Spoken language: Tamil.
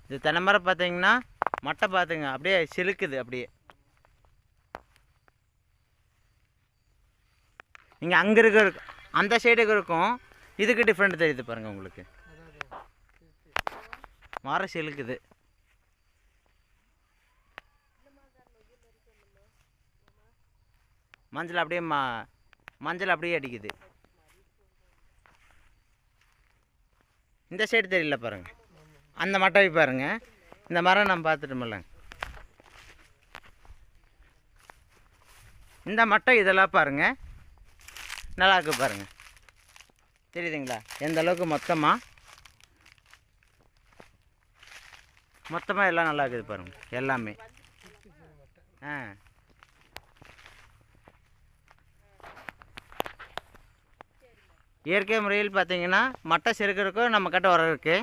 இது தென்னை மரம் பார்த்தீங்கன்னா மட்டை பார்த்துங்க அப்படியே சிலுக்குது. அப்படியே நீங்கள் அங்கே இருக்க அந்த சைடுக்கு இருக்கும், இதுக்கு டிஃப்ரெண்ட் தெரியுது பாருங்கள் உங்களுக்கு. மரம் சிலுக்குது. மஞ்சள் அப்படியே மஞ்சள் அப்படியே அடிக்குது. இந்த சைடு தெரியல பாருங்கள், அந்த மட்டை பாருங்கள். இந்த மரம் நம்ம பார்த்துட்டோமில்ல, இந்த மட்டை இதெல்லாம் பாருங்கள் நல்லா இருக்கு பாருங்கள். தெரியுதுங்களா எந்த அளவுக்கு மொத்தமாக எல்லாம் நல்லா இருக்குது பாருங்கள் எல்லாமே. இயற்கை முறையில் பார்த்தீங்கன்னா மட்டை செருக்கிறதுக்கும் நம்ம கிட்ட உரம் இருக்குது.